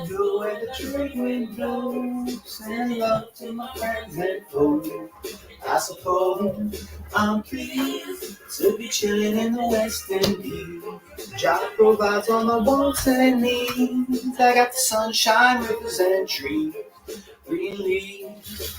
Go where the trade wind blows, send love to my friends and foes. I suppose I'm pleased to be chilling in the West Indies. Job provides all my wants and needs. I got the sunshine, rivers and trees, green leaves.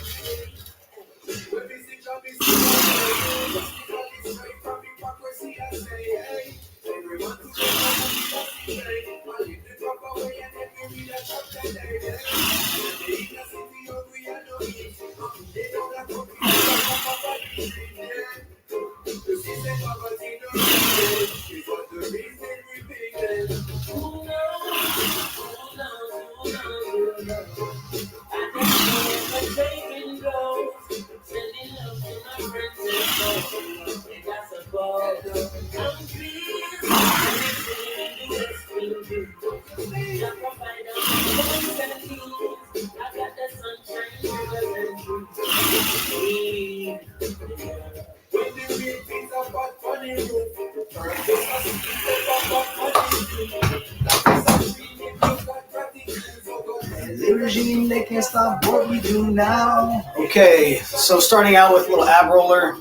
Regime, they can't stop what we do now. Okay, so starting out with a little ab roller,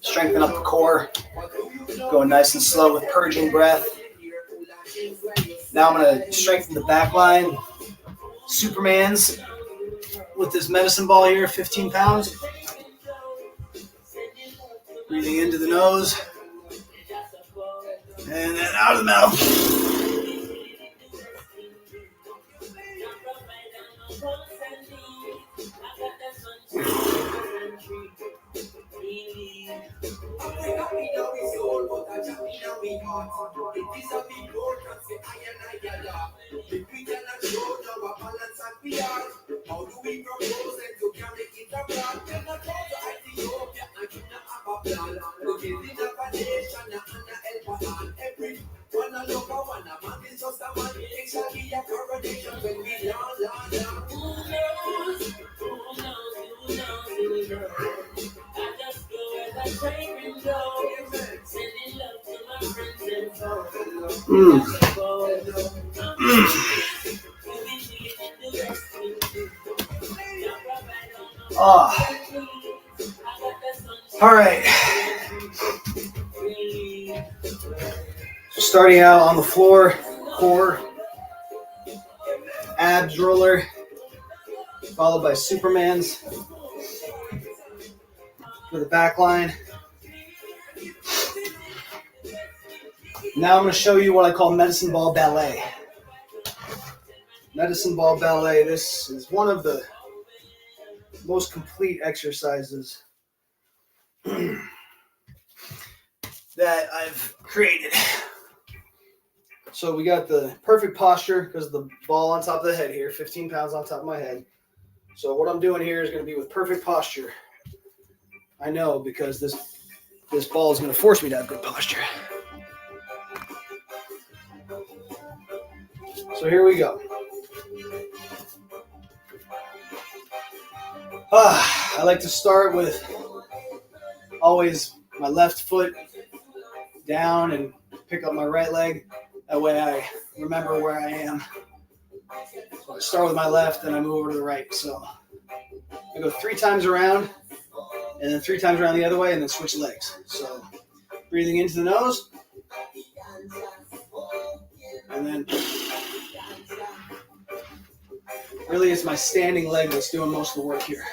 strengthen up the core, going nice and slow with purging breath. Now I'm going to strengthen the back line, Superman's with this medicine ball here, 15 pounds. Breathing into the nose and then out of the mouth. All right. So starting out on the floor, core, abs roller, followed by Superman's for the back line. Now I'm going to show you what I call medicine ball ballet. Medicine ball ballet, this is one of the most complete exercises that I've created. So we got the perfect posture because the ball on top of the head here, 15 pounds on top of my head. So what I'm doing here is going to be with perfect posture. I know because this ball is going to force me to have good posture. So here we go. I like to start with always my left foot down and pick up my right leg. That way I remember where I am. So I start with my left and I move over to the right. So I go 3 times around and then 3 times around the other way and then switch legs. So breathing into the nose and then really it's my standing leg that's doing most of the work here.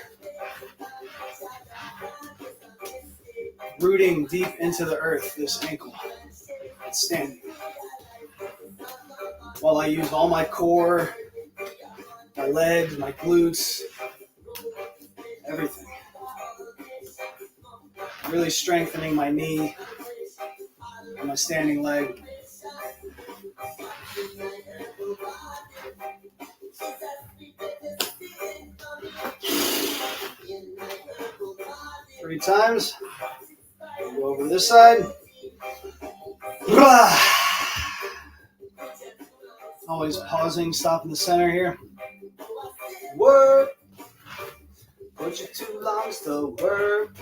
Rooting deep into the earth, this ankle. It's standing. While I use all my core, my legs, my glutes, everything. Really strengthening my knee and my standing leg. Three times. Go over this side. Always pausing, stop in the center here. Work. Put your 2 lungs to work.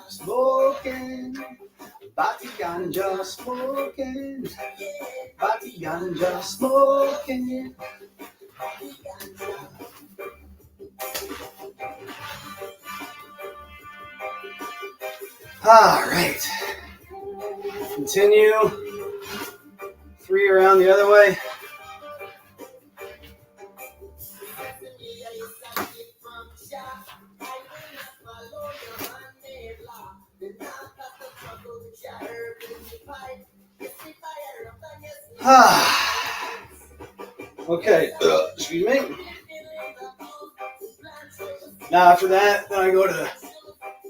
Smoking. Bati ganja smoking. Bati ganja smoking. All right. Continue. 3 around the other way. Okay, excuse me. Now after that, then I go to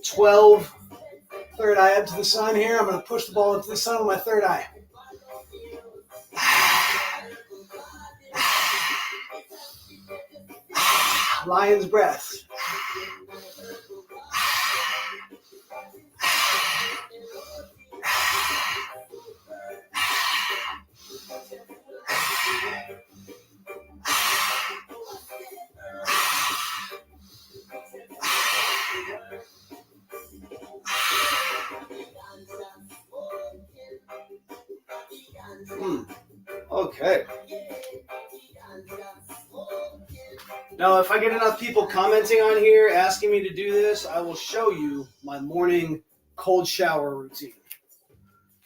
12, third eye up to the sun here. I'm going to push the ball up to the sun with my third eye. Lion's breath. Okay. Now, if I get enough people commenting on here asking me to do this, I will show you my morning cold shower routine.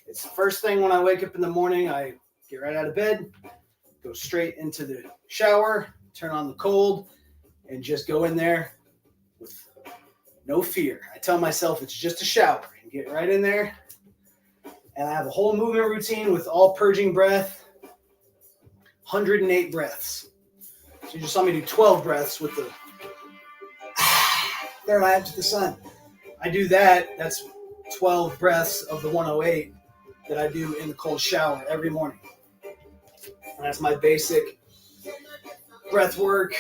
It's the first thing when I wake up in the morning. I get right out of bed, go straight into the shower, turn on the cold, and just go in there with no fear. I tell myself it's just a shower and get right in there. And I have a whole movement routine with all purging breath, 108 breaths. So you just saw me do 12 breaths with the third eye up to the sun. I do that. That's 12 breaths of the 108 that I do in the cold shower every morning. And that's my basic breath work,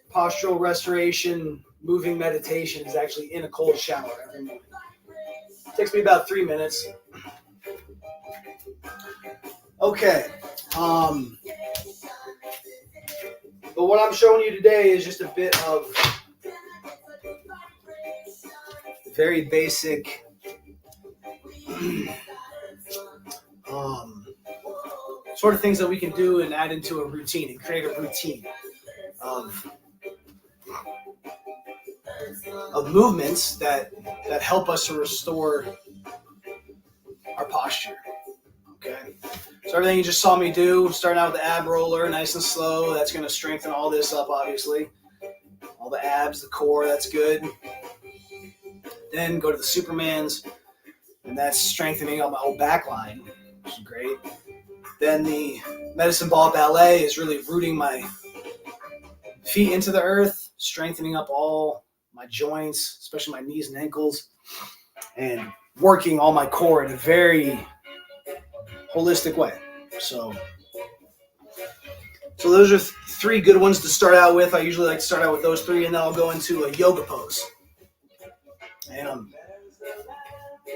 postural restoration, moving meditation is actually in a cold shower every morning. It takes me about 3 minutes. Okay. But what I'm showing you today is just a bit of very basic sort of things that we can do and add into a routine and create a routine of movements that help us to restore our posture. Okay. So everything you just saw me do, starting out with the ab roller, nice and slow, that's going to strengthen all this up, obviously. All the abs, the core, that's good. Then go to the Supermans, and that's strengthening up my whole back line, which is great. Then the medicine ball ballet is really rooting my feet into the earth, strengthening up all my joints, especially my knees and ankles, and working all my core in a very holistic way. So those are 3 good ones to start out with. I usually like to start out with those 3, and then I'll go into a yoga pose. And I'm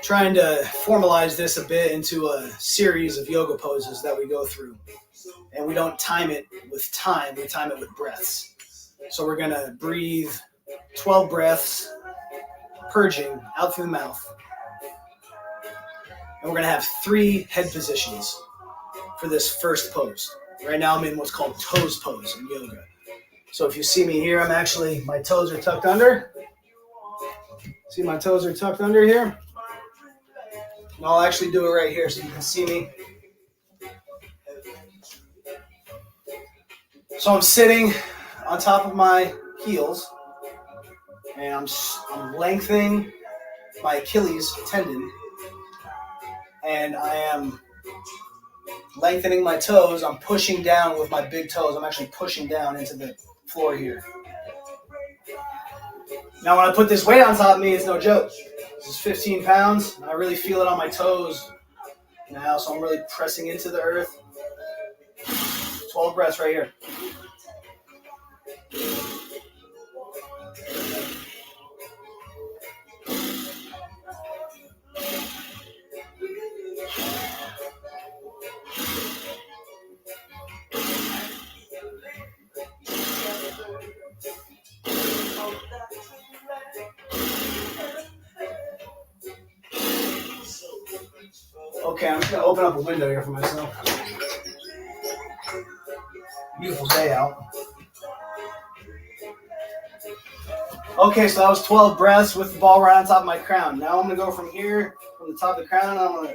trying to formalize this a bit into a series of yoga poses that we go through. And we don't time it with time, we time it with breaths. So we're going to breathe 12 breaths, purging out through the mouth. And we're going to have 3 head positions for this first pose. Right now I'm in what's called toes pose in yoga. So if you see me here, my toes are tucked under. See, my toes are tucked under here. And I'll actually do it right here so you can see me. So I'm sitting on top of my heels, and I'm lengthening my Achilles tendon, and I am lengthening my toes. I'm pushing down with my big toes. I'm actually pushing down into the floor here. Now when I put this weight on top of me, it's no joke. This is 15 pounds. I really feel it on my toes now, so I'm really pressing into the earth. 12 breaths right here. Okay, I'm just gonna open up a window here for myself. Beautiful day out. Okay, so that was 12 breaths with the ball right on top of my crown. Now I'm gonna go from here, from the top of the crown, and I'm gonna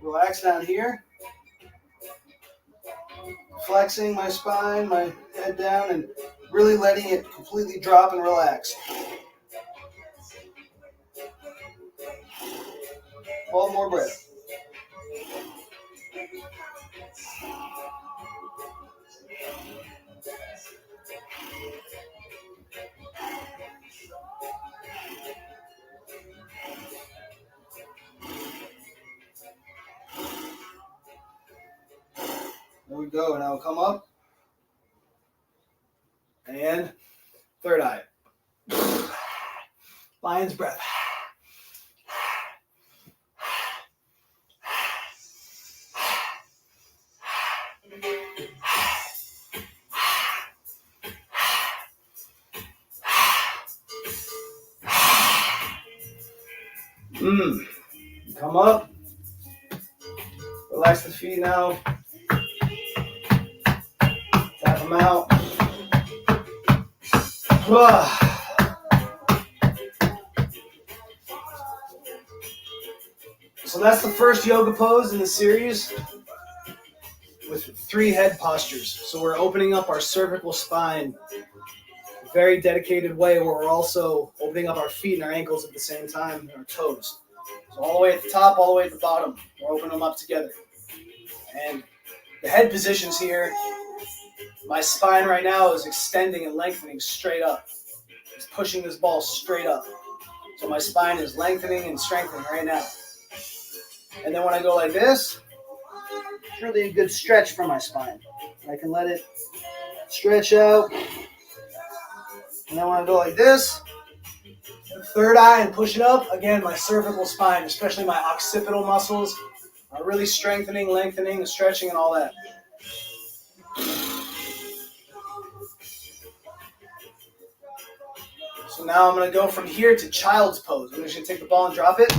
relax down here. Flexing my spine, my head down, and really letting it completely drop and relax. 12 more breaths. There we go. Now come up. And third eye. Lion's breath. Come up. Relax the feet now. Tap them out. So that's the first yoga pose in the series with 3 head postures. So we're opening up our cervical spine a very dedicated way where we're also opening up our feet and our ankles at the same time and our toes. So all the way at the top, all the way at the bottom. We're opening them up together. And the head positions here, my spine right now is extending and lengthening straight up. It's pushing this ball straight up. So my spine is lengthening and strengthening right now. And then when I go like this, it's really a good stretch for my spine. I can let it stretch out. And then when I go like this, third eye and push it up, again, my cervical spine, especially my occipital muscles, are really strengthening, lengthening, and stretching and all that. So now I'm going to go from here to child's pose. I'm just going to take the ball and drop it.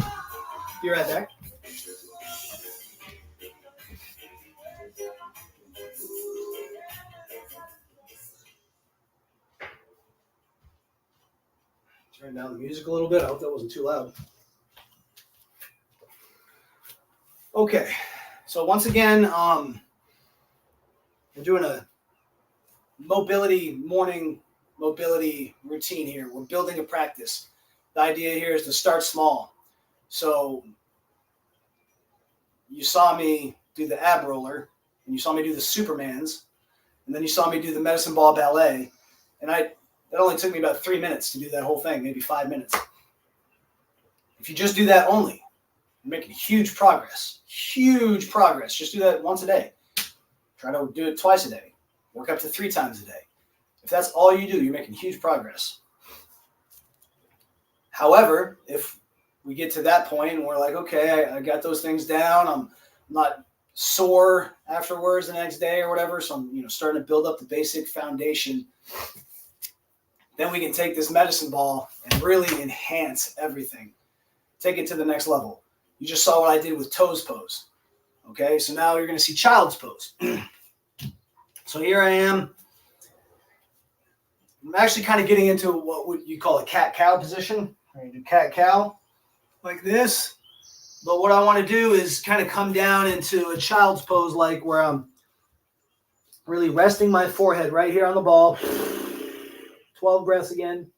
Be right there. Turn down the music a little bit. I hope that wasn't too loud. Okay, so once again, we're doing a morning mobility routine here. We're building a practice. The idea here is to start small. So you saw me do the ab roller, and you saw me do the Supermans, and then you saw me do the medicine ball ballet, and that only took me about 3 minutes to do that whole thing, maybe 5 minutes. If you just do that only, you're making huge progress. Huge progress. Just do that once a day. Try to do it twice a day. Work up to 3 times a day. If that's all you do, you're making huge progress. However, if we get to that point and we're like, okay, I got those things down. I'm not sore afterwards the next day or whatever, so I'm starting to build up the basic foundation. Then we can take this medicine ball and really enhance everything. Take it to the next level. You just saw what I did with toes pose. Okay, so now you're going to see child's pose. So here I am. I'm actually kind of getting into what you call a cat-cow position. I'm going to do cat-cow like this. But what I want to do is kind of come down into a child's pose, like where I'm really resting my forehead right here on the ball. 12 breaths again.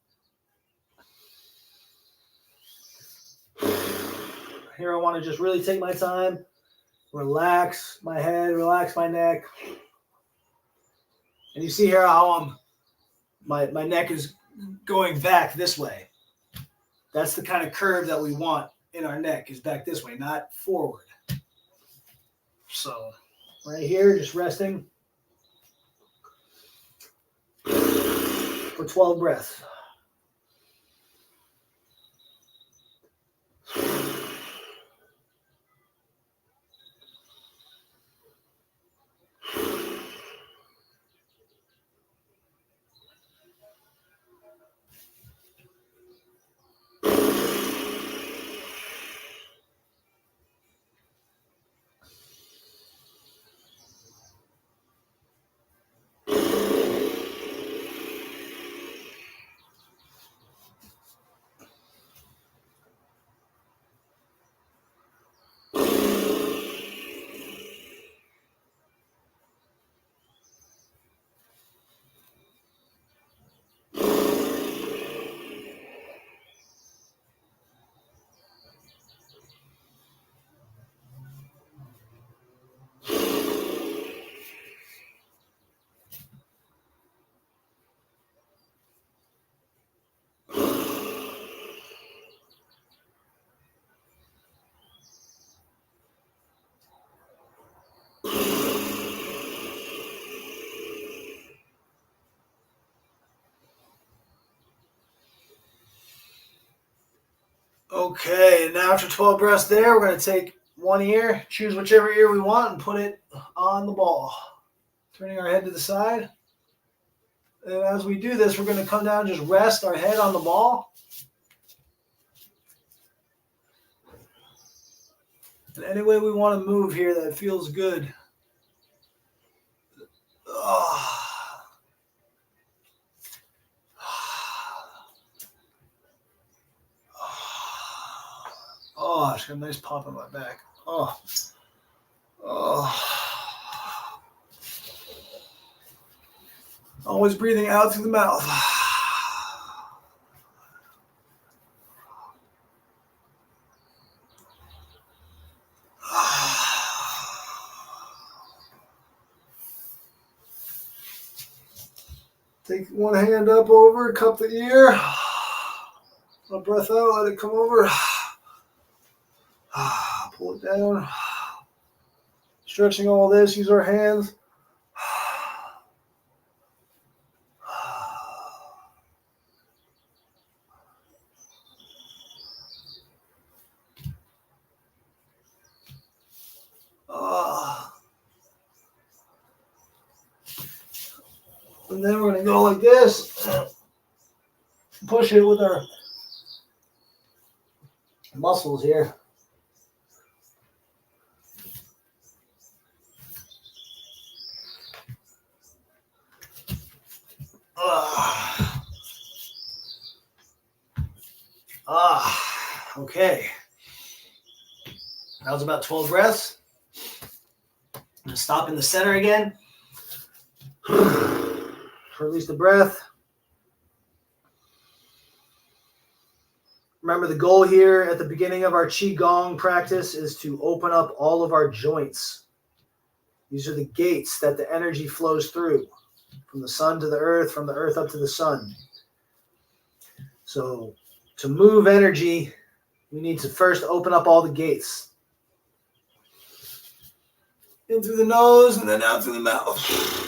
Here I want to just really take my time, relax my head, relax my neck. And you see here how my neck is going back this way. That's the kind of curve that we want in our neck, is back this way, not forward. So right here, just resting for 12 breaths. Okay, and now after 12 breaths there, we're going to take one ear, choose whichever ear we want, and put it on the ball. Turning our head to the side. And as we do this, we're going to come down and just rest our head on the ball. And any way we want to move here that feels good. Oh, I just got a nice pop in my back. Always breathing out through the mouth. Take one hand up over, cup the ear. Let breath out, let it come over. Pull it down. Stretching all this, use our hands. And then we're going to go like this. Push it with our muscles here. Okay. That was about 12 breaths. I'm going to stop in the center again. Release the breath. Remember, the goal here at the beginning of our Qi Gong practice is to open up all of our joints. These are the gates that the energy flows through, from the sun to the earth, from the earth up to the sun. So to move energy, we need to first open up all the gates. In through the nose and then out through the mouth.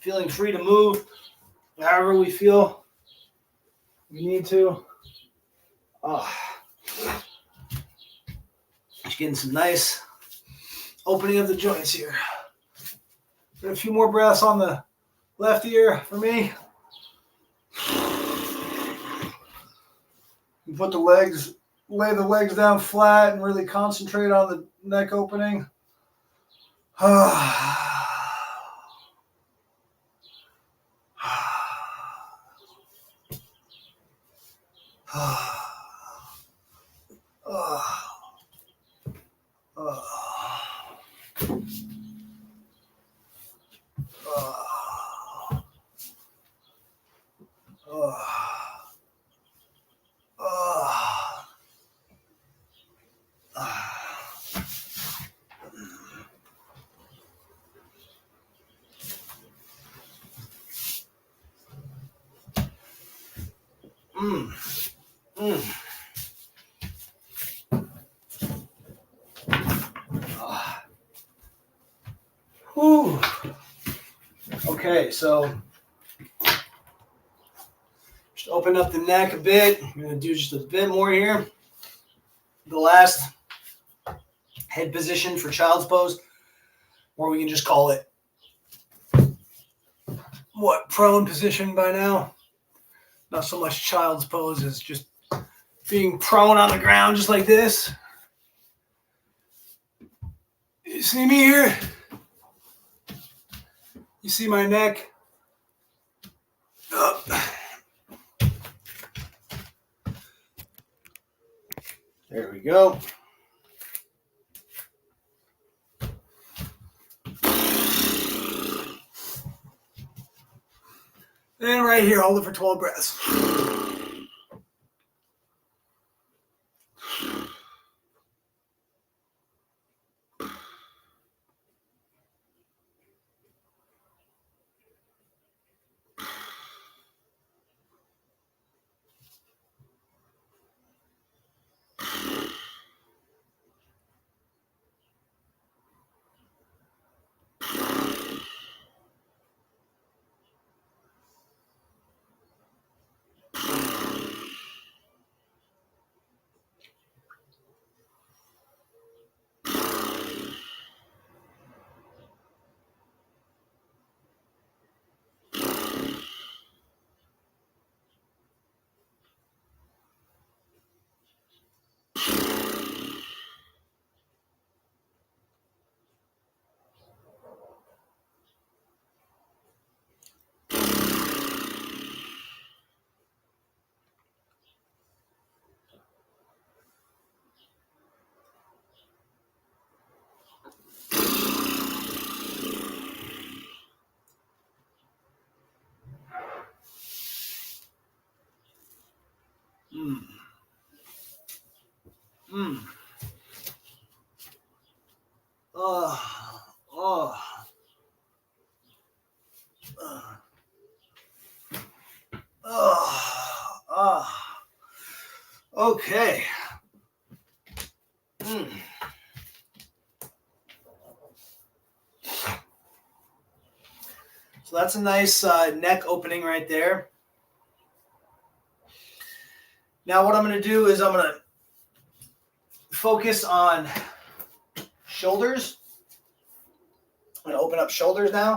Feeling free to move however we feel we need to. Just getting some nice opening of the joints here. Get a few more breaths on the left ear for me. You put the legs, lay the legs down flat and really concentrate on the neck opening. Okay, so just open up the neck a bit. I'm going to do just a bit more here. The last head position for child's pose, or we can just call it prone position by now. Not so much child's pose as just being prone on the ground just like this. You see me here? You see my neck? Up. There we go. And right here, hold it for 12 breaths. Mm. Mm. Oh. Oh. Oh. Oh. Okay. Mm. So that's a nice neck opening right there. Now what I'm going to do is I'm going to focus on shoulders. I'm going to open up shoulders now.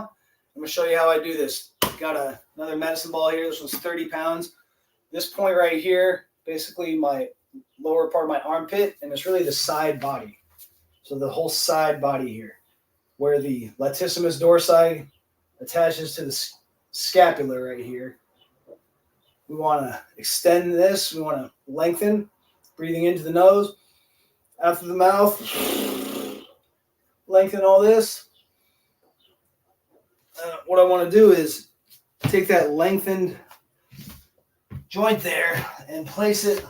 I'm going to show you how I do this. Got another medicine ball here. This one's 30 pounds. This point right here, basically my lower part of my armpit, and it's really the side body. So the whole side body here, where the latissimus dorsi attaches to the scapula right here. We want to extend this. We want to lengthen, breathing into the nose, out through the mouth. Lengthen all this. What I want to do is take that lengthened joint there and place it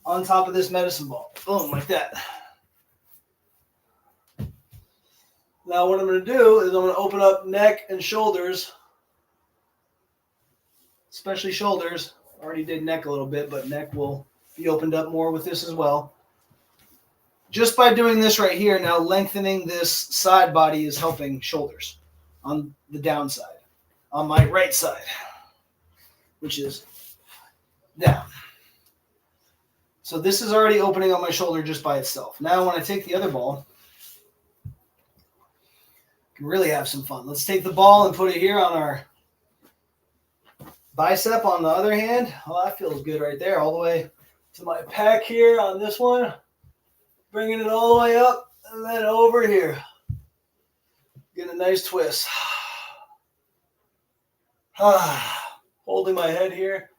on top of this medicine ball. Boom, like that. Now what I'm going to do is I'm going to open up neck and shoulders, especially shoulders. I already did neck a little bit, but neck will be opened up more with this as well. Just by doing this right here, now lengthening this side body is helping shoulders on the downside, on my right side, which is down. So this is already opening up my shoulder just by itself. Now when I take the other ball, can really have some fun. Let's take the ball and put it here on our bicep on the other hand. Oh, that feels good right there, all the way to my pec here on this one. Bringing it all the way up and then over here. Get a nice twist. Holding my head here.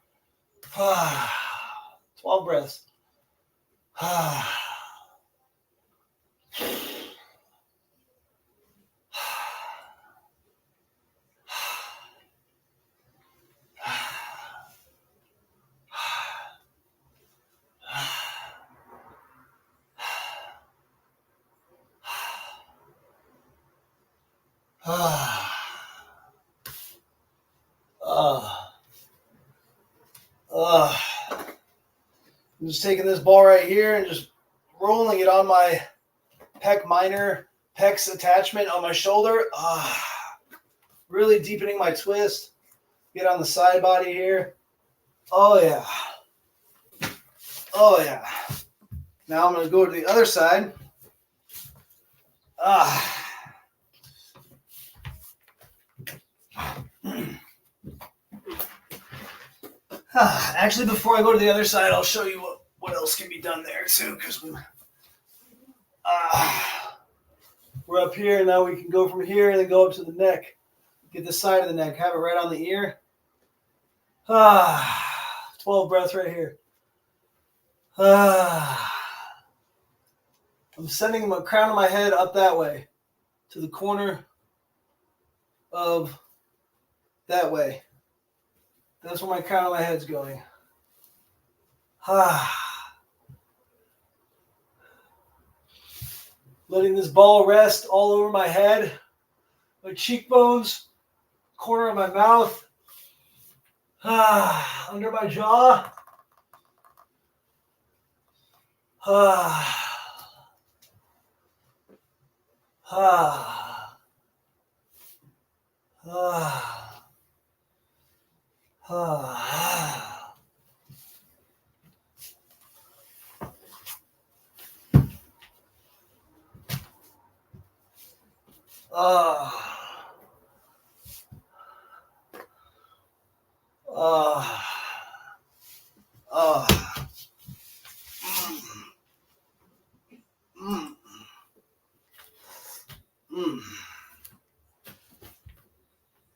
12 breaths. I'm just taking this ball right here and just rolling it on my pec minor, pecs attachment on my shoulder. Really deepening my twist. Get on the side body here. Oh, yeah. Oh, yeah. Now I'm going to go to the other side. Actually, before I go to the other side, I'll show you what else can be done there, too, because we're up here. Now we can go from here and then go up to the neck. Get the side of the neck. Have it right on the ear. 12 breaths right here. I'm sending the crown of my head up that way to the corner of that way. That's where my crown of my head's going. Ah. Letting this ball rest all over my head, my cheekbones, corner of my mouth, under my jaw.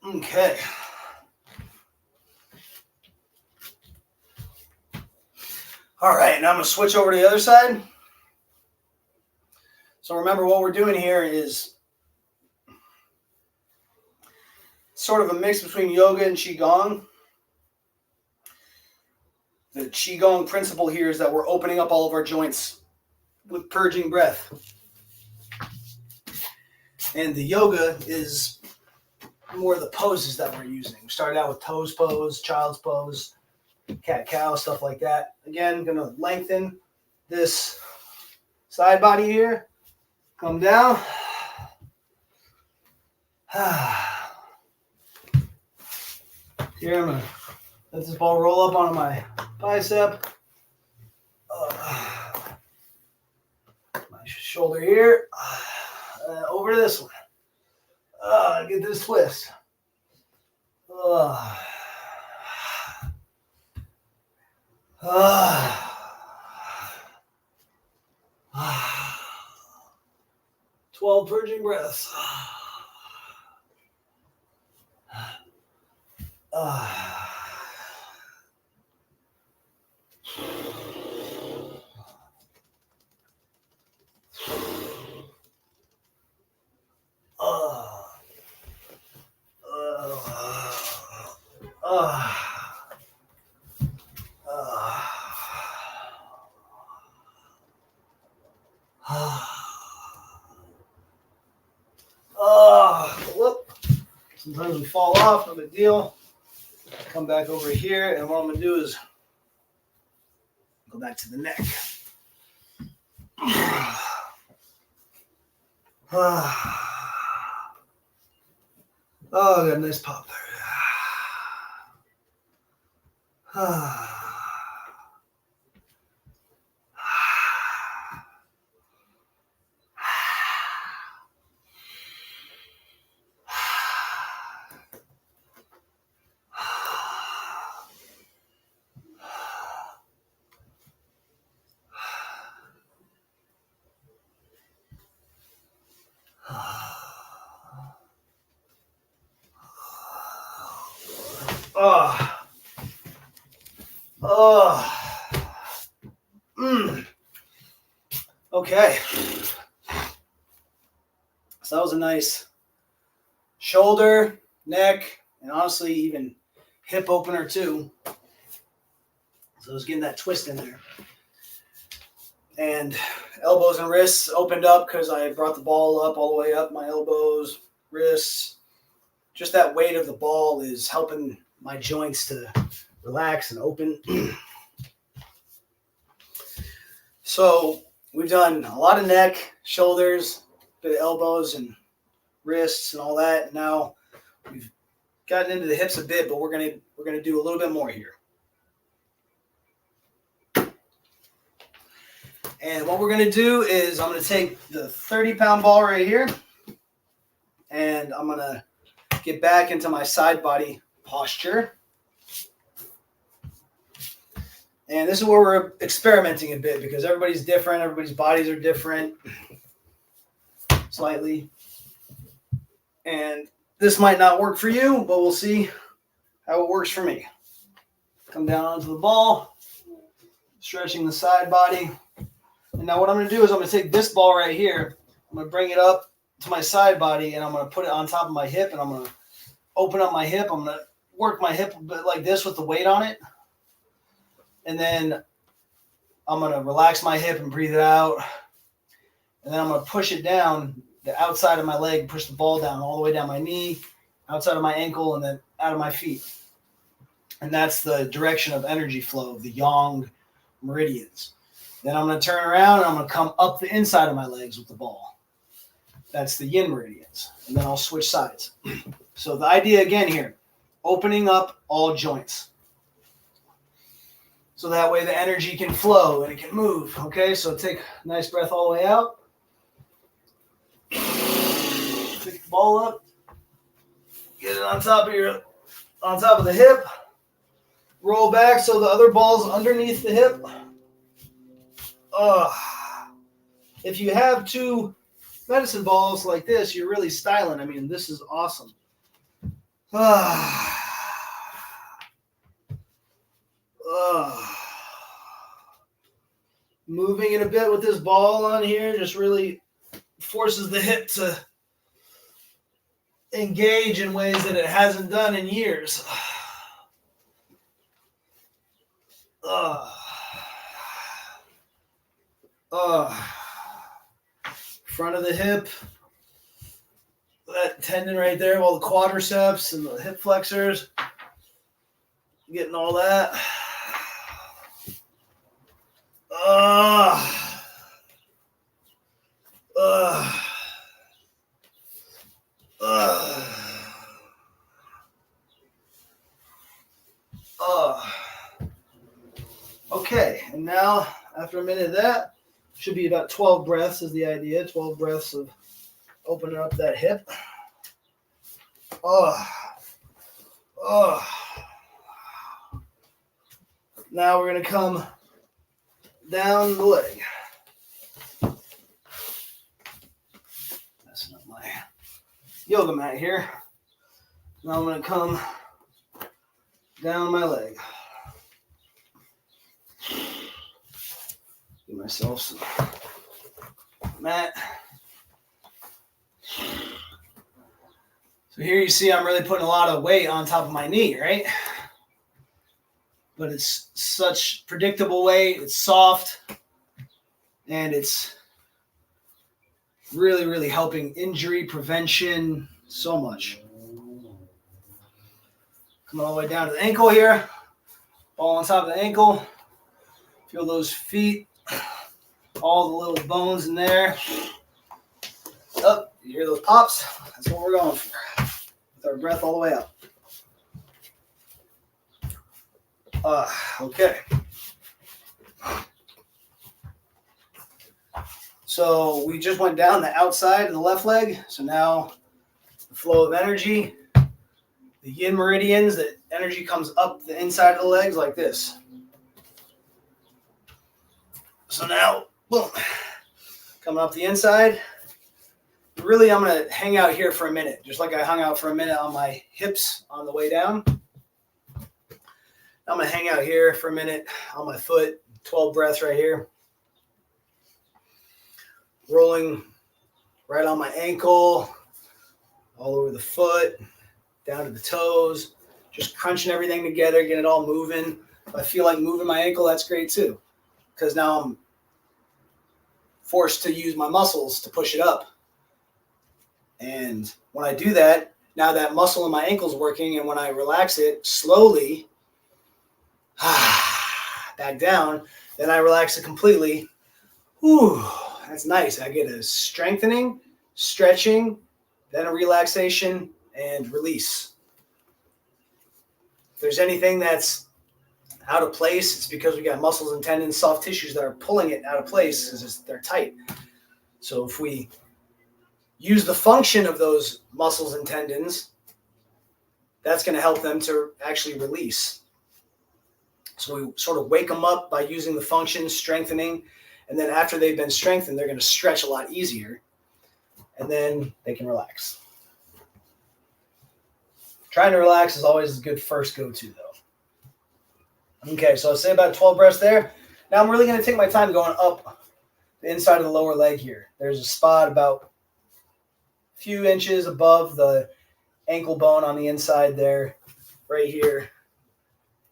Okay. All right, now I'm going to switch over to the other side. So remember, what we're doing here is sort of a mix between yoga and qigong. The qigong principle here is that we're opening up all of our joints with purging breath. And the yoga is more the poses that we're using. We started out with toes pose, child's pose, cat-cow, stuff like that. Again, going to lengthen this side body here. Come down. Here I'm going to let this ball roll up onto my bicep. My shoulder here. Over to this one. Get this twist. 12 purging breaths. Whoop. Sometimes we fall off, no big deal. Come back over here, and what I'm going to do is go back to the neck. Oh, I got a nice pop there. Okay. So that was a nice shoulder, neck, and honestly even hip opener too. So I was getting that twist in there. And elbows and wrists opened up because I brought the ball up all the way up, my elbows, wrists. Just that weight of the ball is helping my joints to relax and open. So we've done a lot of neck, shoulders, bit of elbows and wrists and all that. Now we've gotten into the hips a bit, but we're gonna do a little bit more here. And what we're gonna do is I'm gonna take the 30-pound ball right here, and I'm gonna get back into my side body posture. And this is where we're experimenting a bit because everybody's different. Everybody's bodies are different slightly. And this might not work for you, but we'll see how it works for me. Come down onto the ball, stretching the side body. And now what I'm going to do is I'm going to take this ball right here. I'm going to bring it up to my side body, and I'm going to put it on top of my hip, and I'm going to open up my hip. I'm going to work my hip a bit like this with the weight on it. And then I'm going to relax my hip and breathe it out. And then I'm going to push it down the outside of my leg, push the ball down all the way down my knee, outside of my ankle, and then out of my feet. And that's the direction of energy flow of the yang meridians. Then I'm going to turn around and I'm going to come up the inside of my legs with the ball. That's the yin meridians. And then I'll switch sides. So the idea again here, opening up all joints. So that way the energy can flow and it can move. Okay, so take a nice breath all the way out. Pick the ball up. Get it on top of the hip. Roll back so the other ball's underneath the hip. If you have two medicine balls like this, you're really styling. I mean, this is awesome. Moving it a bit with this ball on here just really forces the hip to engage in ways that it hasn't done in years. Front of the hip, that tendon right there, all the quadriceps and the hip flexors, getting all that. Okay, and now after a minute of that, should be about 12 breaths is the idea. 12 breaths of opening up that hip. Now we're going to come down the leg. That's not my yoga mat here. Now I'm going to come down my leg. Give myself some mat. So here you see I'm really putting a lot of weight on top of my knee, right? But it's such predictable weight, it's soft, and it's really, really helping injury prevention so much. Coming all the way down to the ankle here. Ball on top of the ankle. Feel those feet, all the little bones in there. Oh, you hear those pops? That's what we're going for. With our breath all the way up. Okay. So we just went down the outside of the left leg. So now the flow of energy, the yin meridians, the energy comes up the inside of the legs like this. So now, boom, coming up the inside. Really, I'm going to hang out here for a minute, just like I hung out for a minute on my hips on the way down. I'm going to hang out here for a minute on my foot, 12 breaths right here. Rolling right on my ankle, all over the foot, down to the toes, just crunching everything together, getting it all moving. If I feel like moving my ankle, that's great too, because now I'm forced to use my muscles to push it up. And when I do that, now that muscle in my ankle is working, and when I relax it slowly, back down, then I relax it completely. Whew, that's nice. I get a strengthening, stretching, then a relaxation, and release. If there's anything that's out of place, it's because we got muscles and tendons, soft tissues that are pulling it out of place because they're tight. So if we use the function of those muscles and tendons, that's going to help them to actually release. So we sort of wake them up by using the function, strengthening, and then after they've been strengthened, they're going to stretch a lot easier, and then they can relax. Trying to relax is always a good first go-to, though. Okay, so I'll say about 12 breaths there. Now I'm really going to take my time going up the inside of the lower leg here. There's a spot about a few inches above the ankle bone on the inside there, right here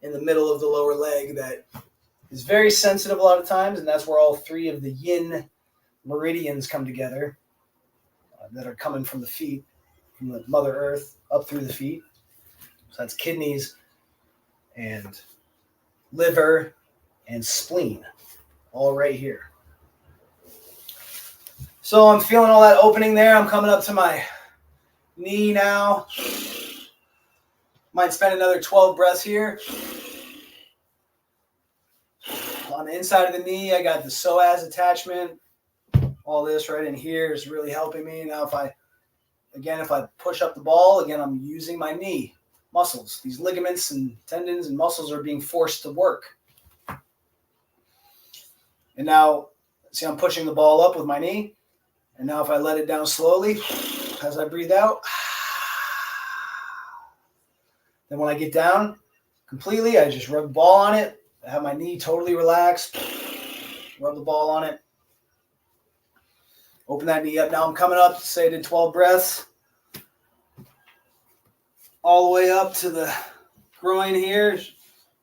in the middle of the lower leg that is very sensitive a lot of times, and that's where all three of the yin meridians come together that are coming from the feet, from the Mother Earth up through the feet. So that's kidneys and liver and spleen, all right here. So I'm feeling all that opening there. I'm coming up to my knee now. Might spend another 12 breaths here. On the inside of the knee, I got the psoas attachment. All this right in here is really helping me. Now if I push up the ball, again, I'm using my knee muscles. These ligaments and tendons and muscles are being forced to work. And now, see, I'm pushing the ball up with my knee. And now if I let it down slowly, as I breathe out, then when I get down completely, I just rub the ball on it. I have my knee totally relaxed. Rub the ball on it. Open that knee up. Now I'm coming up, say I did 12 breaths. All the way up to the groin here.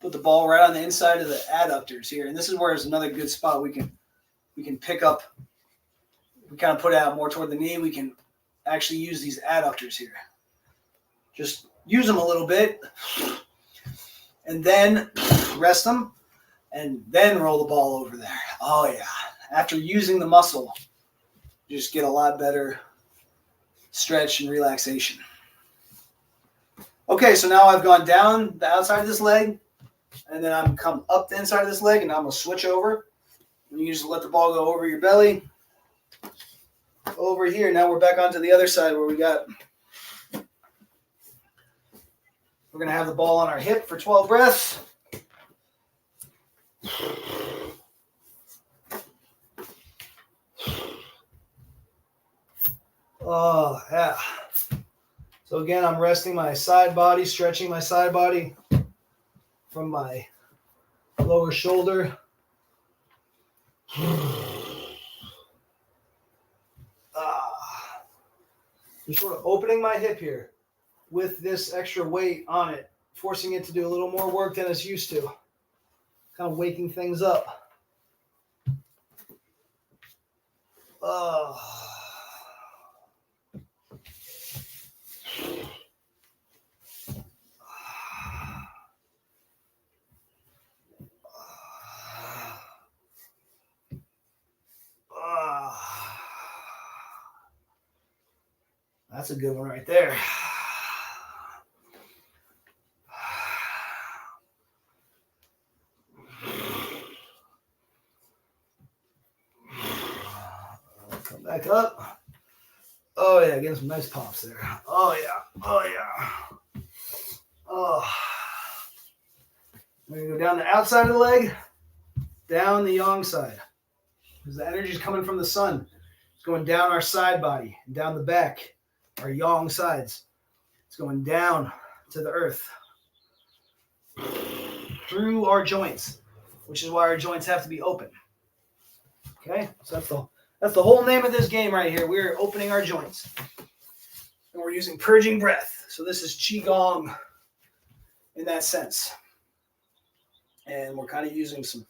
Put the ball right on the inside of the adductors here. And this is where it's another good spot we can pick up. We kind of put it out more toward the knee. We can actually use these adductors here. Just use them a little bit. And then rest them. And then roll the ball over there. Oh, yeah. After using the muscle, you just get a lot better stretch and relaxation. Okay, so now I've gone down the outside of this leg, and then I'm come up the inside of this leg, and I'm going to switch over. And you just let the ball go over your belly. Over here. Now we're back onto the other side where we're going to have the ball on our hip for 12 breaths. Oh, yeah. So again, I'm resting my side body, stretching my side body from my lower shoulder. Just sort of opening my hip here with this extra weight on it, forcing it to do a little more work than it's used to. Kind of waking things up. That's a good one right there. Come back up. Oh, yeah, getting some nice pops there. Oh, yeah. Oh, yeah. Oh. We're going to go down the outside of the leg, down the yang side. Because the energy is coming from the sun. It's going down our side body and down the back, our yang sides. It's going down to the earth through our joints, which is why our joints have to be open. Okay, so that's the whole name of this game right here. We're opening our joints, and we're using purging breath. So this is qigong in that sense, and we're kind of using some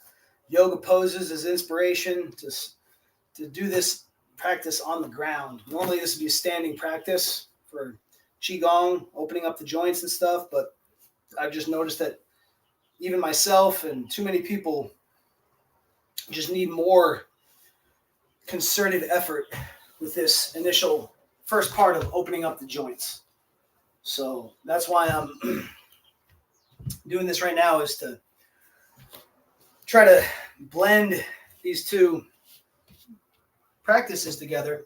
yoga poses as inspiration to do this practice on the ground. Normally this would be a standing practice for qigong, opening up the joints and stuff, but I've just noticed that even myself and too many people just need more concerted effort with this initial first part of opening up the joints. So that's why I'm doing this right now, is to try to blend these two practices together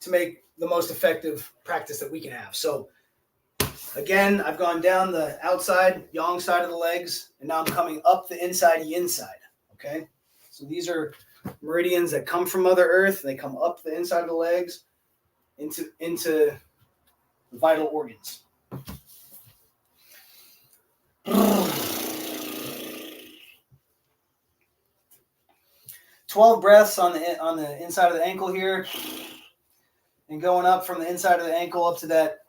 to make the most effective practice that we can have. So again, I've gone down the outside yang side of the legs, and now I'm coming up the inside yin side. Okay, so these are meridians that come from Mother Earth. They come up the inside of the legs into the vital organs. 12 breaths on the inside of the ankle here, and going up from the inside of the ankle up to that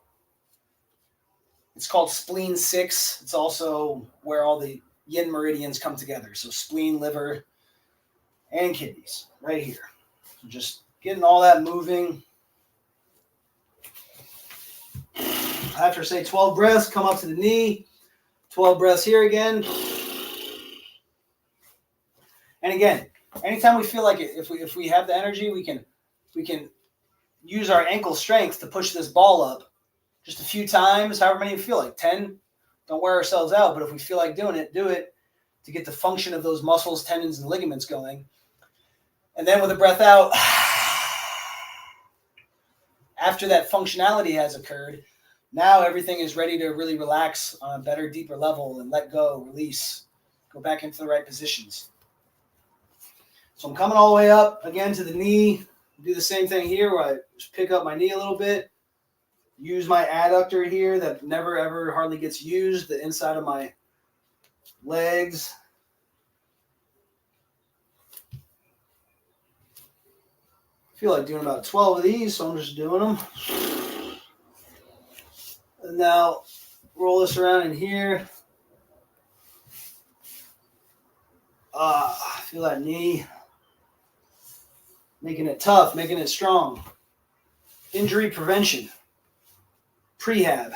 It's called spleen 6. It's also where all the yin meridians come together. So spleen, liver, and kidneys right here. So just getting all that moving. After, say, 12 breaths, come up to the knee. 12 breaths here again. And again, anytime we feel like it, if we have the energy, we can use our ankle strength to push this ball up just a few times, however many you feel like. 10. Don't wear ourselves out, but if we feel like doing it, do it to get the function of those muscles, tendons, and ligaments going. And then with a breath out, after that functionality has occurred, now everything is ready to really relax on a better, deeper level and let go, release, go back into the right positions. So I'm coming all the way up again to the knee. Do the same thing here where I just pick up my knee a little bit. Use my adductor here that never ever hardly gets used, the inside of my legs. I feel like doing about 12 of these, so I'm just doing them. And now roll this around in here. Feel that knee. Making it tough, making it strong. Injury prevention. Prehab.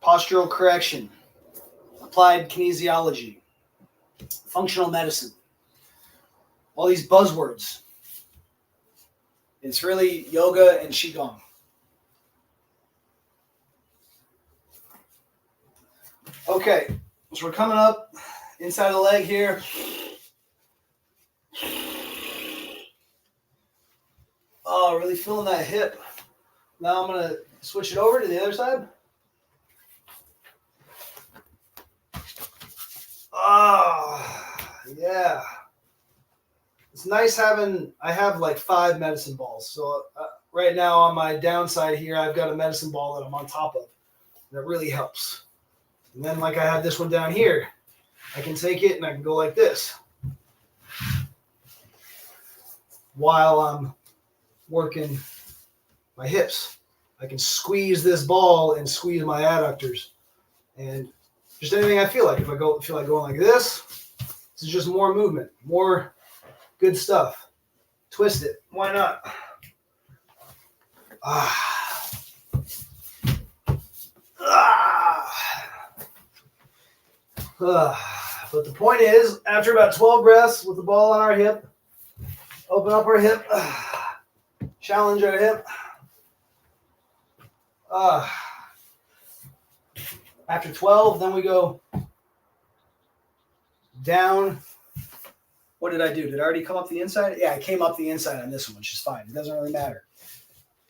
Postural correction. Applied kinesiology. Functional medicine. All these buzzwords. It's really yoga and qigong. Okay, so we're coming up inside the leg here. Oh, really feeling that hip. Now I'm going to switch it over to the other side. Oh, yeah. It's nice having, I have like 5 medicine balls. So right now on my downside here, I've got a medicine ball that I'm on top of. That really helps. And then like I have this one down here, I can take it and I can go like this while I'm working my hips. I can squeeze this ball and squeeze my adductors and just anything I feel like. If I feel like going like this is just more movement, more good stuff. Twist it. Why not? But the point is, after about 12 breaths with the ball on our hip, open up our hip, challenge our hip. After 12, then we go down. What did I do? Did I already come up the inside? Yeah, I came up the inside on this one, which is fine. It doesn't really matter.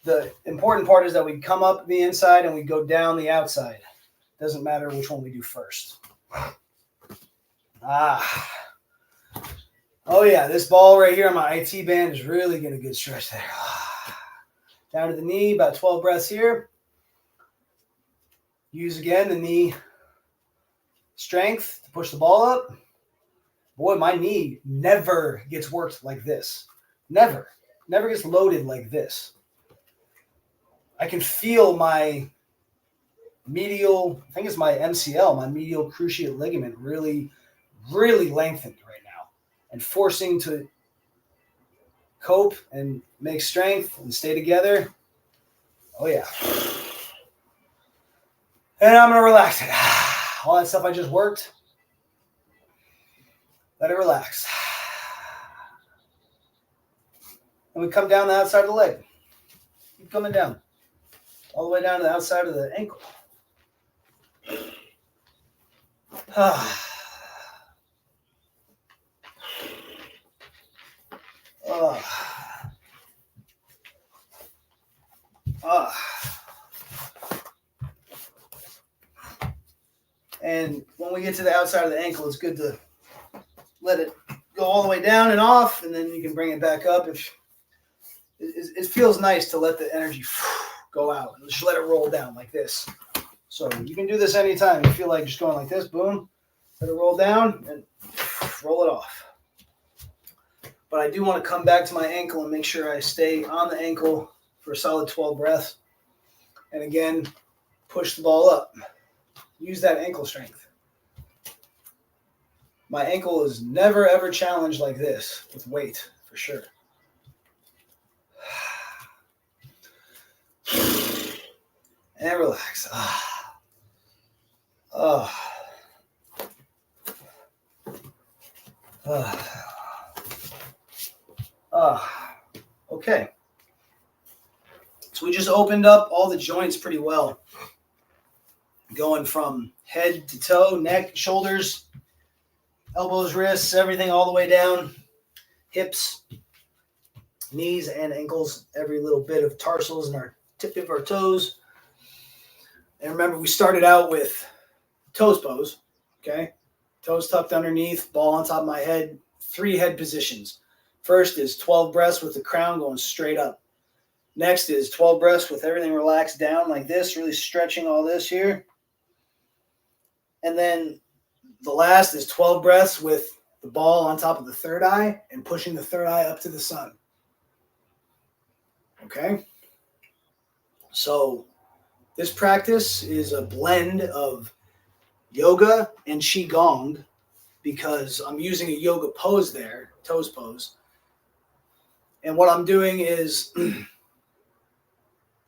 The important part is that we come up the inside and we go down the outside. It doesn't matter which one we do first. Oh yeah, this ball right here on my IT band is really getting a good stretch there. Down to the knee, about 12 breaths here. Use again the knee strength to push the ball up. Boy, my knee never gets worked like this. Never gets loaded like this. I can feel my medial, I think it's my MCL, my medial cruciate ligament really lengthened right now and forcing to cope and make strength and stay together. Oh yeah. And I'm going to relax it. All that stuff I just worked, let it relax. And we come down the outside of the leg. Keep coming down. All the way down to the outside of the ankle. And when we get to the outside of the ankle, it's good to let it go all the way down and off, and then you can bring it back up. If it feels nice to let the energy go out. Just let it roll down like this. So you can do this anytime. You feel like just going like this, boom, let it roll down and roll it off. But I do want to come back to my ankle and make sure I stay on the ankle for a solid 12 breaths. And again, push the ball up. Use that ankle strength. My ankle is never, ever challenged like this with weight, for sure. And relax. Okay. So we just opened up all the joints pretty well. Going from head to toe, neck, shoulders, elbows, wrists, everything all the way down. Hips, knees, and ankles. Every little bit of tarsals and our tip of our toes. And remember, we started out with toes pose. Okay. Toes tucked underneath, ball on top of my head. 3 head positions. First is 12 breaths with the crown going straight up. Next is 12 breaths with everything relaxed down like this, really stretching all this here. And then the last is 12 breaths with the ball on top of the third eye and pushing the third eye up to the sun. Okay? So this practice is a blend of yoga and qigong because I'm using a yoga pose there, toes pose. And what I'm doing is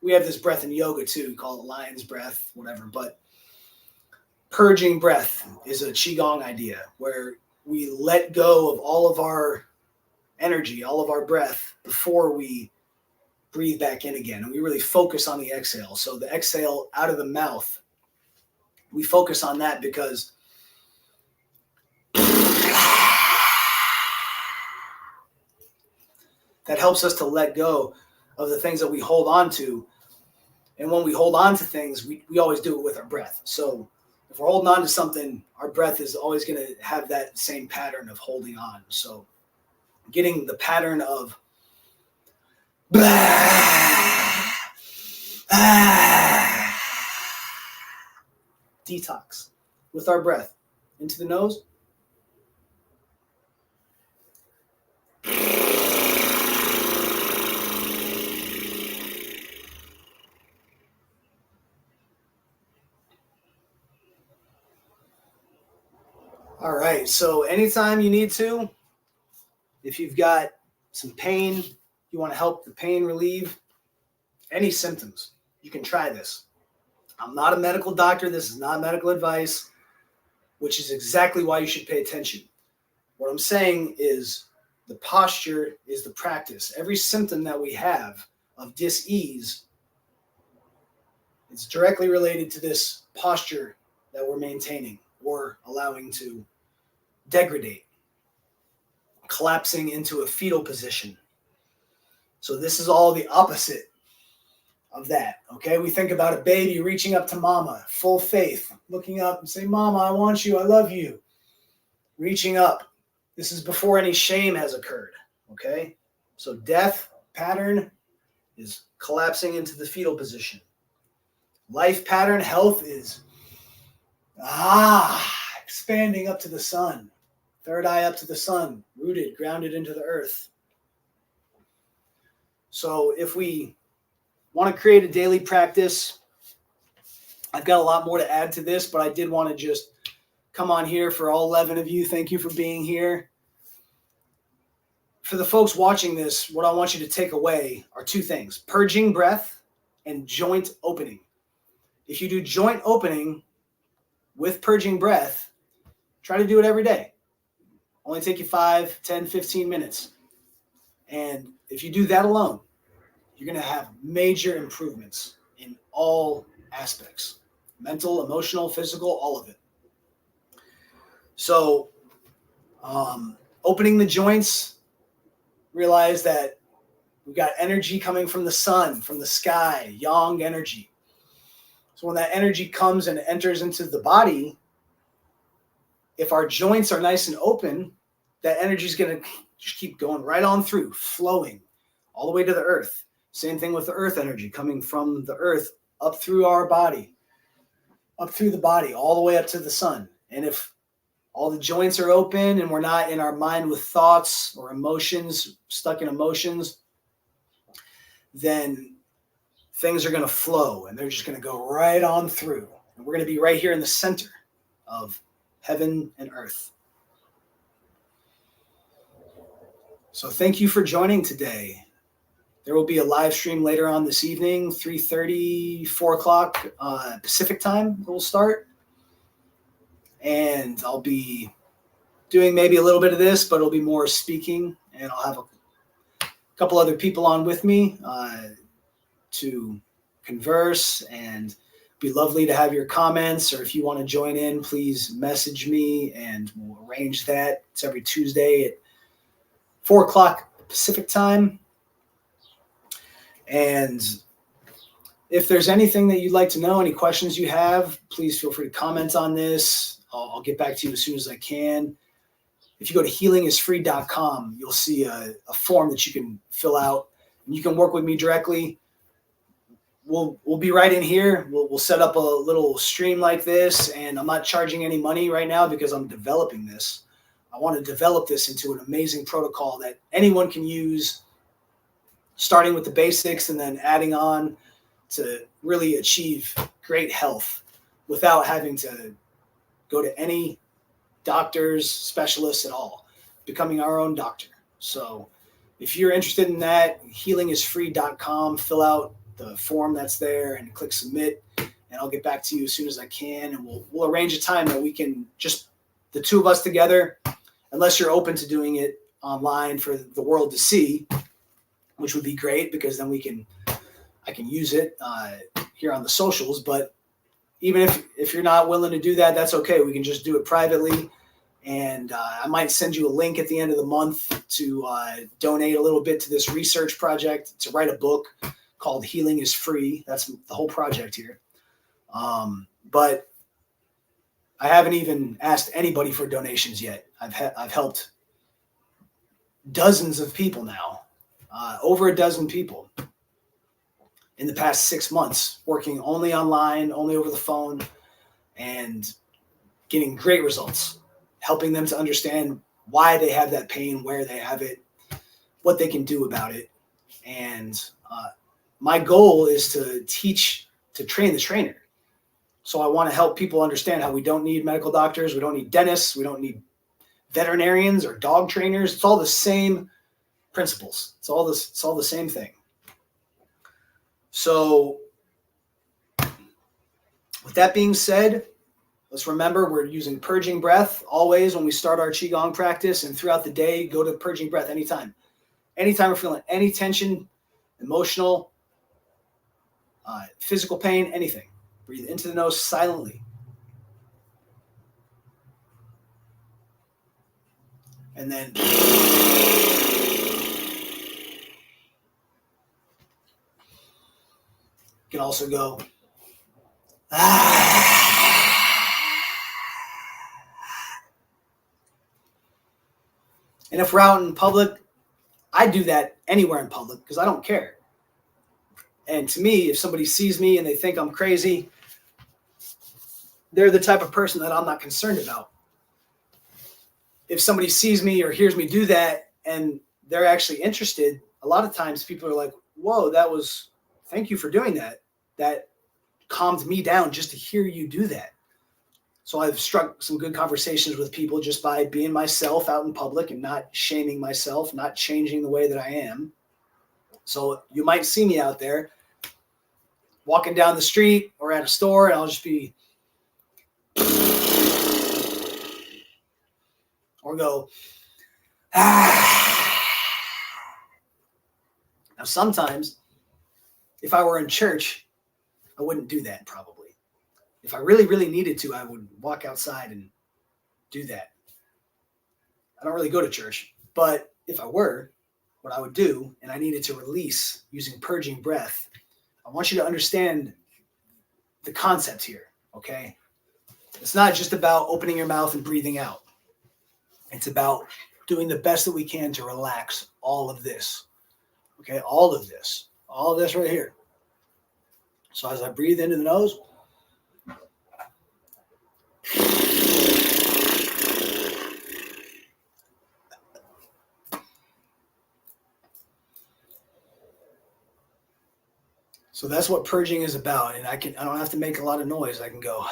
we have this breath in yoga too, call it lion's breath, whatever. But purging breath is a qigong idea where we let go of all of our energy, all of our breath before we breathe back in again. And we really focus on the exhale. So the exhale out of the mouth, we focus on that because that helps us to let go of the things that we hold on to. And when we hold on to things, we always do it with our breath. So if we're holding on to something, our breath is always going to have that same pattern of holding on. So getting the pattern of detox with our breath into the nose. All right, so anytime you need to, if you've got some pain, you want to help the pain relieve any symptoms, you can try this. I'm not a medical doctor. This is not medical advice, which is exactly why you should pay attention. What I'm saying is the posture is the practice. Every symptom that we have of dis-ease, it's directly related to this posture that we're maintaining or allowing to degrade, collapsing into a fetal position. So this is all the opposite of that, okay? We think about a baby reaching up to mama, full faith, looking up and saying, Mama, I want you, I love you. Reaching up. This is before any shame has occurred, okay? So death pattern is collapsing into the fetal position. Life pattern, health is expanding up to the sun. Third eye up to the sun, rooted, grounded into the earth. So if we want to create a daily practice, I've got a lot more to add to this, but I did want to just come on here for all 11 of you. Thank you for being here. For the folks watching this, what I want you to take away are 2 things: purging breath and joint opening. If you do joint opening with purging breath, try to do it every day. Only take you 5, 10, 15 minutes. And if you do that alone, you're going to have major improvements in all aspects: mental, emotional, physical, all of it. So opening the joints, realize that we've got energy coming from the sun, from the sky, yang energy. So when that energy comes and enters into the body, if our joints are nice and open, that energy is going to just keep going right on through, flowing all the way to the earth. Same thing with the earth energy coming from the earth up through our body, up through the body, all the way up to the sun. And if all the joints are open and we're not in our mind with thoughts or emotions, stuck in emotions, then things are going to flow and they're just going to go right on through. And we're going to be right here in the center of heaven and earth. So thank you for joining today. There will be a live stream later on this evening, 3:30, 4 o'clock Pacific time it will start. And I'll be doing maybe a little bit of this, but it'll be more speaking. And I'll have a couple other people on with me to converse, and be lovely to have your comments. Or if you want to join in, please message me and we'll arrange that. It's every Tuesday at 4 o'clock Pacific time. And if there's anything that you'd like to know, any questions you have, please feel free to comment on this. I'll get back to you as soon as I can. If you go to healingisfree.com, you'll see a form that you can fill out, and you can work with me directly. We'll be right in here. We'll set up a little stream like this, and I'm not charging any money right now because I'm developing this. I want to develop this into an amazing protocol that anyone can use, starting with the basics and then adding on to really achieve great health without having to go to any doctors, specialists at all, becoming our own doctor. So if you're interested in that, healingisfree.com, fill out the form that's there and click submit, and I'll get back to you as soon as I can, and we'll arrange a time that we can just, the two of us together, unless you're open to doing it online for the world to see, which would be great because then I can use it here on the socials. But even if you're not willing to do that, that's okay. We can just do it privately. And I might send you a link at the end of the month to donate a little bit to this research project to write a book called Healing is Free. That's the whole project here. But I haven't even asked anybody for donations yet. I've helped dozens of people now, over a dozen people in the past 6 months, working only online, only over the phone, and getting great results, helping them to understand why they have that pain, where they have it, what they can do about it. And my goal is to train the trainer. So I want to help people understand how we don't need medical doctors, we don't need dentists, we don't need veterinarians or dog trainers. It's all the same principles. It's all the same thing. So with that being said, let's remember we're using purging breath always when we start our Qigong practice, and throughout the day, go to purging breath anytime. Anytime we're feeling any tension, emotional, physical pain, anything. Breathe into the nose silently. And then you can also go And if we're out in public, I do that anywhere in public because I don't care. And to me, if somebody sees me and they think I'm crazy, they're the type of person that I'm not concerned about. If somebody sees me or hears me do that and they're actually interested, a lot of times people are like, whoa, thank you for doing that. That calmed me down just to hear you do that. So I've struck some good conversations with people just by being myself out in public and not shaming myself, not changing the way that I am. So you might see me out there walking down the street or at a store, and I'll just be, or go, ah. Now, sometimes if I were in church, I wouldn't do that probably. If I really, really needed to, I would walk outside and do that. I don't really go to church, but if I were, what I would do, and I needed to release using purging breath, I want you to understand the concept here, okay? It's not just about opening your mouth and breathing out. It's about doing the best that we can to relax all of this, okay? All of this right here. So as I breathe into the nose, So that's what purging is about. And I don't have to make a lot of noise. I can go.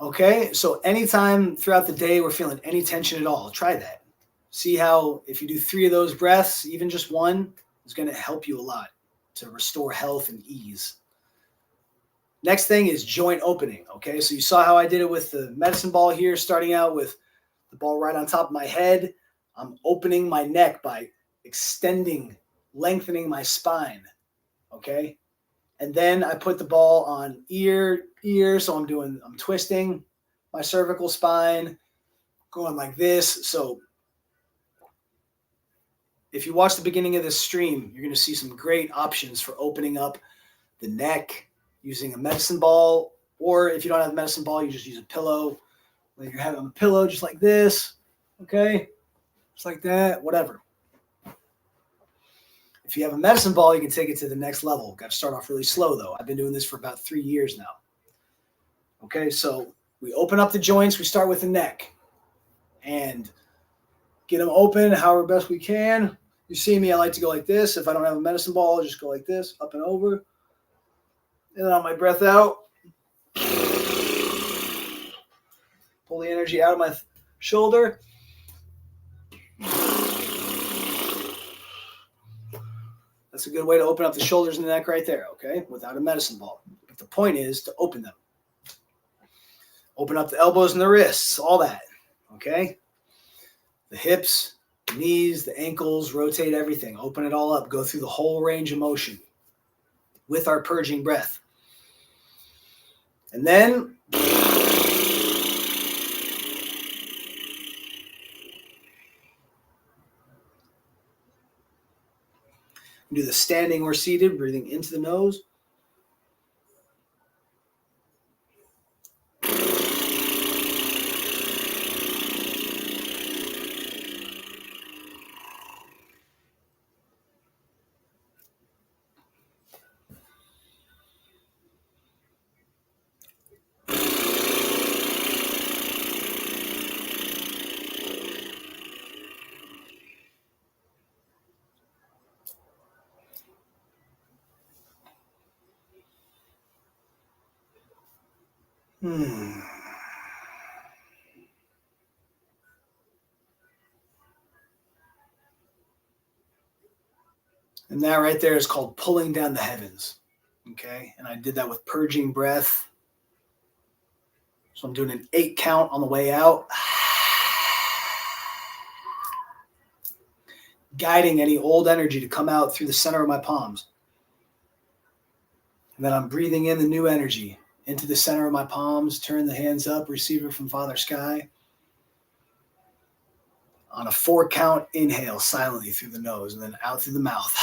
Okay, so anytime throughout the day we're feeling any tension at all, try that. See how if you do 3 of those breaths, even just one, is going to help you a lot to restore health and ease. Next thing is joint opening. Okay, so you saw how I did it with the medicine ball here, starting out with the ball right on top of my head. I'm opening my neck by extending, lengthening my spine. Okay, and then I put the ball on ear, so I'm twisting my cervical spine, going like this. So if you watch the beginning of this stream, you're going to see some great options for opening up the neck using a medicine ball, or if you don't have a medicine ball, you just use a pillow. Like you're having a pillow just like this, okay? Just like that, whatever. If you have a medicine ball, you can take it to the next level. Got to start off really slow, though. I've been doing this for about 3 years now. Okay, so we open up the joints. We start with the neck and get them open however best we can. You see me, I like to go like this. If I don't have a medicine ball, I'll just go like this, up and over. And then on my breath out, pull the energy out of my shoulder. That's a good way to open up the shoulders and the neck right there, okay, without a medicine ball. But the point is to open them. Open up the elbows and the wrists, all that, okay? The hips, the knees, the ankles, rotate everything. Open it all up. Go through the whole range of motion with our purging breath. And then do the standing or seated, breathing into the nose. And that right there is called pulling down the heavens. Okay. And I did that with purging breath. So I'm doing an 8 count on the way out. Guiding any old energy to come out through the center of my palms. And then I'm breathing in the new energy into the center of my palms. Turn the hands up, receive it from Father Sky. On a 4 count, inhale silently through the nose and then out through the mouth.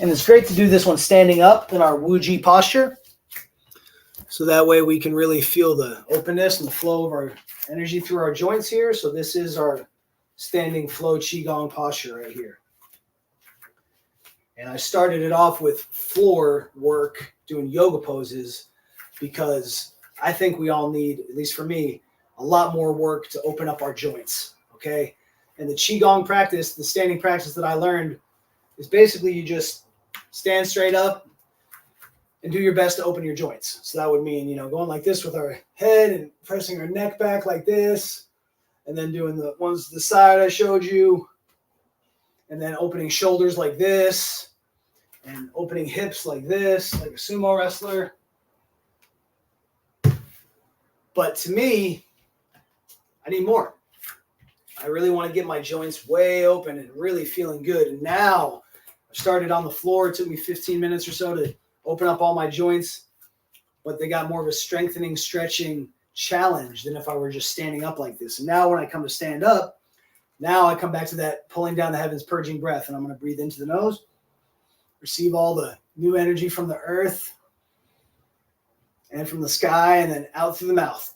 And it's great to do this one standing up in our Wuji posture. So that way we can really feel the openness and the flow of our energy through our joints here. So this is our standing flow Qigong posture right here. And I started it off with floor work, doing yoga poses, because I think we all need, at least for me, a lot more work to open up our joints, okay? And the Qigong practice, the standing practice that I learned, is basically you just stand straight up and do your best to open your joints. So that would mean, going like this with our head and pressing our neck back like this, and then doing the ones to the side I showed you, and then opening shoulders like this, and opening hips like this, like a sumo wrestler. But to me, I need more. I really want to get my joints way open and really feeling good. And now I started on the floor. It took me 15 minutes or so to open up all my joints, but they got more of a strengthening, stretching challenge than if I were just standing up like this. And now when I come to stand up, now I come back to that pulling down the heavens, purging breath. And I'm going to breathe into the nose, receive all the new energy from the earth, and from the sky, and then out through the mouth.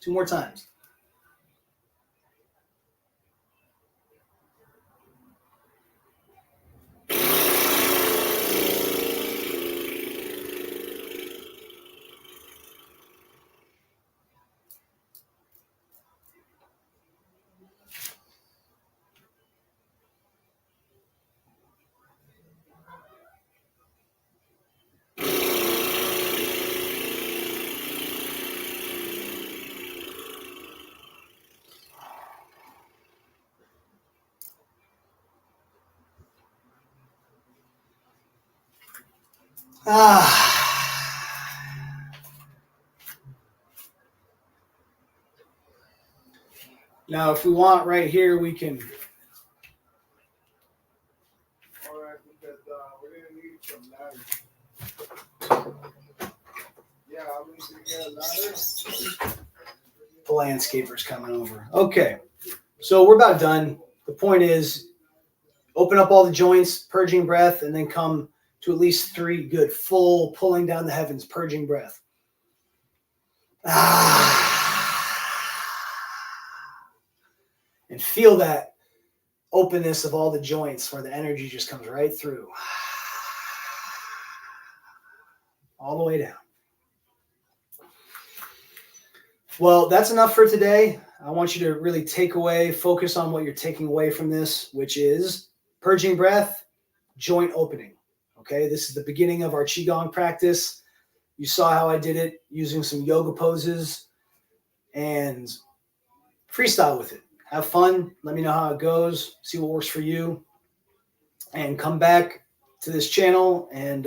2 more times. Now, if we want right here, we can. All right, because we're going to need some ladders. Yeah, I'm going to get a ladder. The landscaper's coming over. Okay, so we're about done. The point is, open up all the joints, purging breath, and then come to at least 3 good, full, pulling down the heavens, purging breath. And feel that openness of all the joints where the energy just comes right through. All the way down. Well, that's enough for today. I want you to really focus on what you're taking away from this, which is purging breath, joint opening. Okay, this is the beginning of our Qigong practice. You saw how I did it using some yoga poses, and freestyle with it. Have fun. Let me know how it goes. See what works for you. And come back to this channel and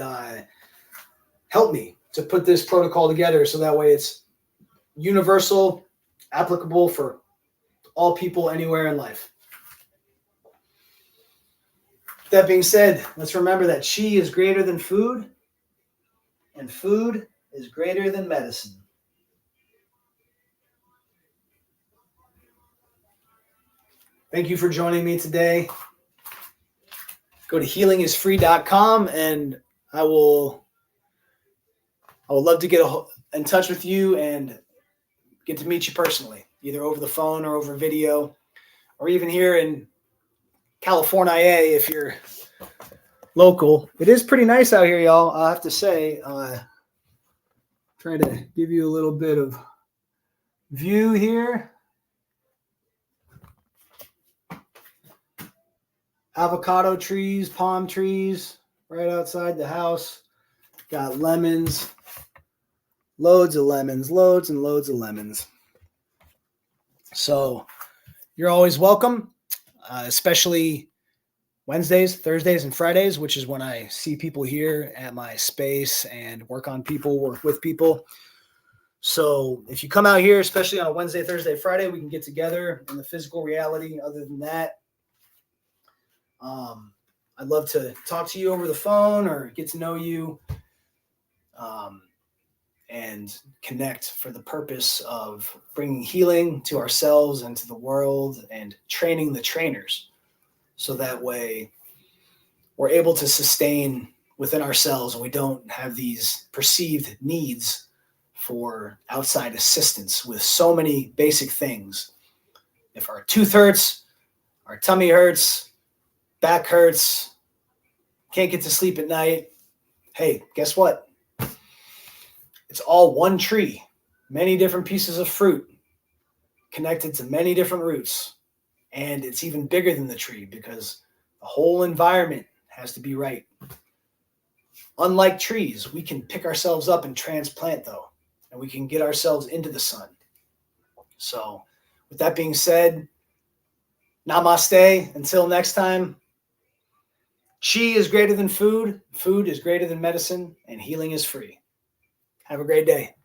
help me to put this protocol together so that way it's universal, applicable for all people anywhere in life. That being said, let's remember that Qi is greater than food, and food is greater than medicine. Thank you for joining me today. Go to healingisfree.com, and I would love to get in touch with you and get to meet you personally, either over the phone or over video, or even here in California, if you're local. It is pretty nice out here, y'all. I have to say, try to give you a little bit of view here. Avocado trees, palm trees right outside the house. Got lemons, loads of lemons, loads and loads of lemons. So you're always welcome, especially Wednesdays, Thursdays, and Fridays, which is when I see people here at my space and work with people. So if you come out here, especially on a Wednesday, Thursday, Friday, we can get together in the physical reality. Other than that, I'd love to talk to you over the phone or get to know you and connect for the purpose of bringing healing to ourselves and to the world and training the trainers. So that way we're able to sustain within ourselves and we don't have these perceived needs for outside assistance with so many basic things. If our tooth hurts, our tummy hurts, back hurts, can't get to sleep at night, hey, guess what? It's all one tree, many different pieces of fruit connected to many different roots. And it's even bigger than the tree because the whole environment has to be right. Unlike trees, we can pick ourselves up and transplant though, and we can get ourselves into the sun. So with that being said, namaste. Until next time, Qi is greater than food, food is greater than medicine, and healing is free. Have a great day.